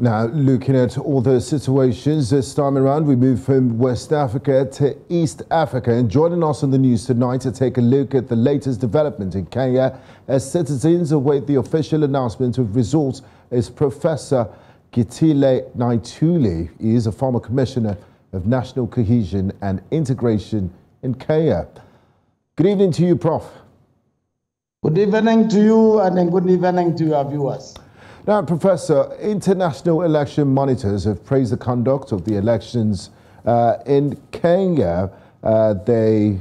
Now, looking at all the situations this time around, we move from West Africa to East Africa. And joining us on the news tonight to take a look at the latest development in Kenya as citizens await the official announcement of results is Professor Gitile Naituli. He is a former commissioner of national cohesion and integration in Kenya. Good evening to you, Prof. Good evening to you and good evening to your viewers. Now, Professor, international election monitors have praised the conduct of the elections in Kenya. They,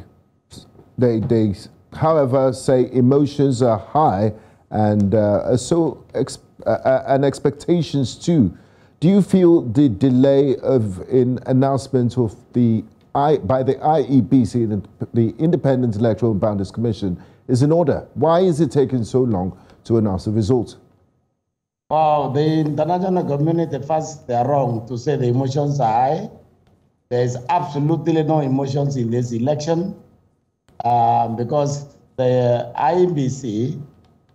however, say emotions are high and and expectations too. Do you feel the delay in announcement of by the IEBC, the Independent Electoral Boundaries Commission, is in order? Why is it taking so long to announce the results? Well, the international community, first, they are wrong to say the emotions are high. There is absolutely no emotions in this election because the IEBC,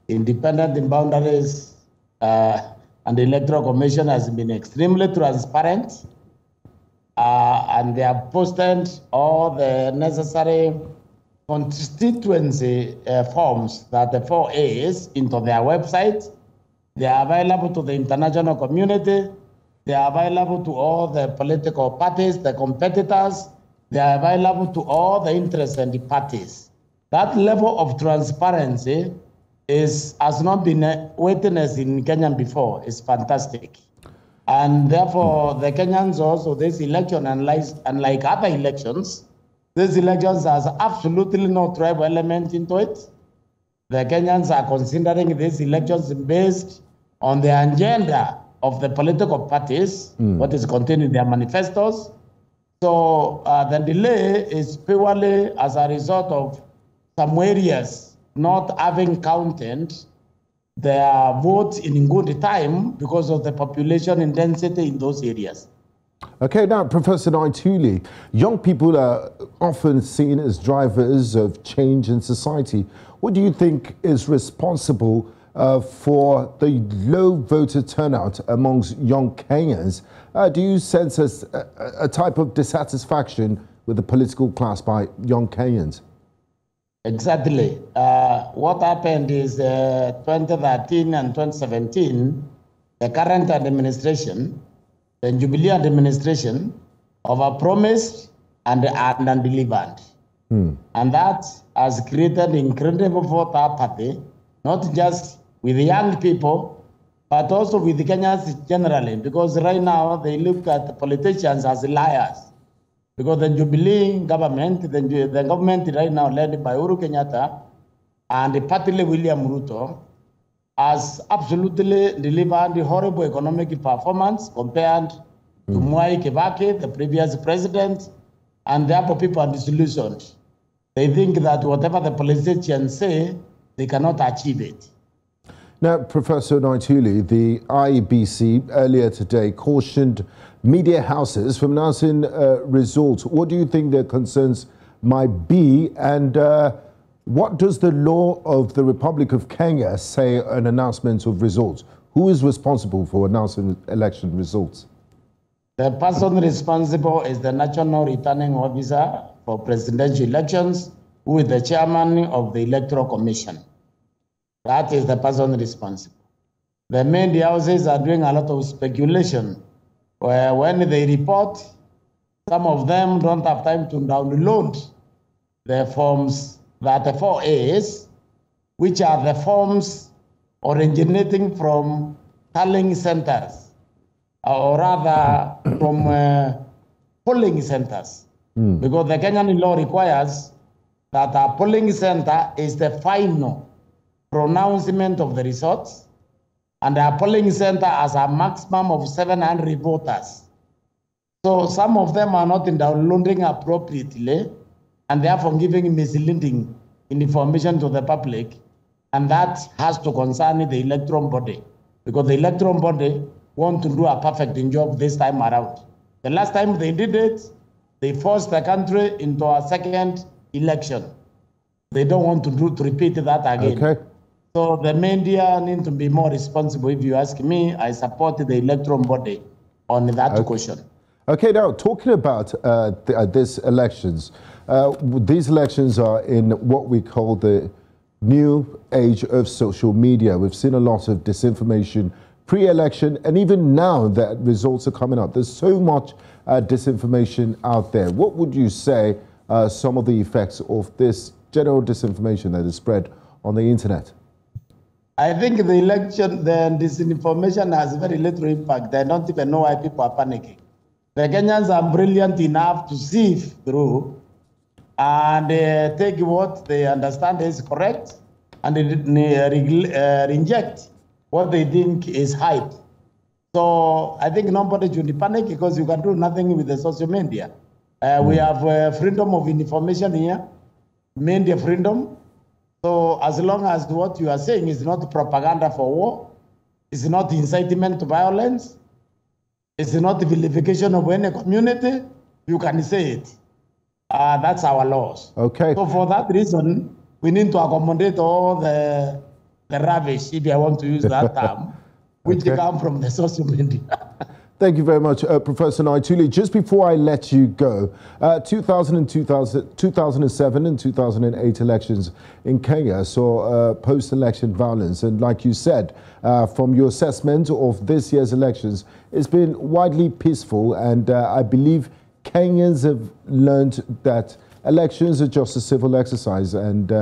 Independent Boundaries and the Electoral Commission has been extremely transparent and they have posted all the necessary constituency forms that the 4As into their website. They are available to the international community. They are available to all the political parties, the competitors. They are available to all the interested parties. That level of transparency has not been witnessed in Kenya before. It's fantastic. And therefore, the Kenyans also, this election, unlike other elections, this election has absolutely no tribal element into it. The Kenyans are considering these elections based on the agenda of the political parties, what is contained in their manifestos. So the delay is purely as a result of some areas not having counted their votes in good time because of the population intensity in those areas. Okay, now, Professor Naituli, young people are often seen as drivers of change in society. What do you think is responsible for the low voter turnout amongst young Kenyans? Do you sense a type of dissatisfaction with the political class by young Kenyans? Exactly. What happened is 2013 and 2017, the current administration, the Jubilee administration, overpromised and undelivered. And that has created incredible voter apathy, not just with young people, but also with Kenyans generally, because right now they look at politicians as liars. Because the Jubilee government, the government right now led by Uhuru Kenyatta and partly William Ruto, has absolutely delivered horrible economic performance compared to Mwai Kibaki, the previous president, and therefore people are disillusioned. They think that whatever the politicians say, they cannot achieve it. Now, Professor Naituli, the IEBC earlier today cautioned media houses from announcing results. What do you think their concerns might be, and what does the law of the Republic of Kenya say on announcement of results? Who is responsible for announcing election results? The person responsible is the National Returning Officer for Presidential Elections, who is the chairman of the Electoral Commission. That is the person responsible. The media houses are doing a lot of speculation, where when they report, some of them don't have time to download the forms that the 4As, which are the forms originating from tallying centers, or rather from polling centers. Because the Kenyan law requires that a polling center is the final pronouncement of the results, and a polling center has a maximum of 700 voters. So some of them are not downloading appropriately, and therefore giving misleading information to the public, and that has to concern the electoral body, because the electoral body want to do a perfect job this time around. The last time they did it, they forced the country into a second election. They don't want to repeat that again. Okay. So the media need to be more responsible. If you ask me, I support the electoral body on that question. Okay, now talking about these elections are in what we call the new age of social media. We've seen a lot of disinformation pre-election, and even now that results are coming up. There's so much disinformation out there. What would you say some of the effects of this general disinformation that is spread on the internet? I think the disinformation has very little impact. I don't even know why people are panicking. The Kenyans are brilliant enough to sift through and take what they understand is correct and reject what they think is hype. So I think nobody should panic because you can do nothing with the social media. We have freedom of information here, media freedom. So as long as what you are saying is not propaganda for war, it's not incitement to violence, it's not vilification of any community, you can say it. That's our laws. Okay. So for that reason, we need to accommodate all the rubbish, if I want to use that term, which come from the social media. Thank you very much, Professor Naituli. Just before I let you go, 2007 and 2008 elections in Kenya saw post-election violence. And like you said, from your assessment of this year's elections, it's been widely peaceful. And I believe Kenyans have learned that elections are just a civil exercise and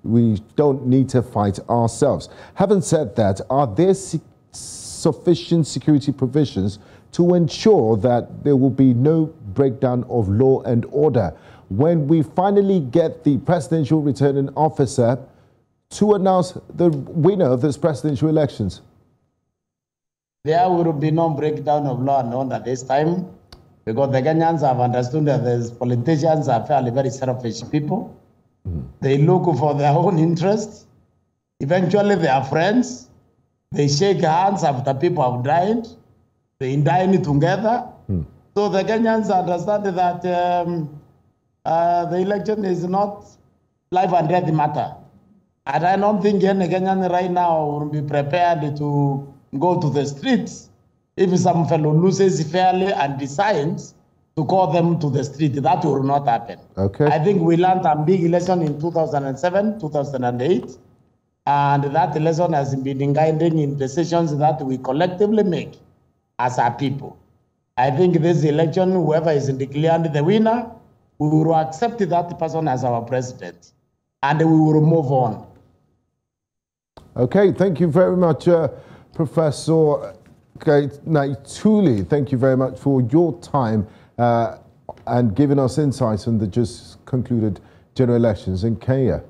we don't need to fight ourselves. Having said that, are there sufficient security provisions to ensure that there will be no breakdown of law and order when we finally get the presidential returning officer to announce the winner of this presidential elections? There will be no breakdown of law and order this time because the Kenyans have understood that the politicians are fairly very selfish people. They look for their own interests. Eventually they are friends. They shake hands after people have died. They dine together. So the Kenyans understand that the election is not life and death matter. And I don't think any Kenyan right now will be prepared to go to the streets if some fellow loses fairly and decides to call them to the street. That will not happen. Okay. I think we learned a big lesson in 2007, 2008. And that lesson has been guiding in decisions that we collectively make as a people. I think this election, whoever is declared the winner, we will accept that person as our president. And we will move on. Okay, thank you very much, Professor Naituli. Thank you very much for your time and giving us insights on the just concluded general elections in Kenya.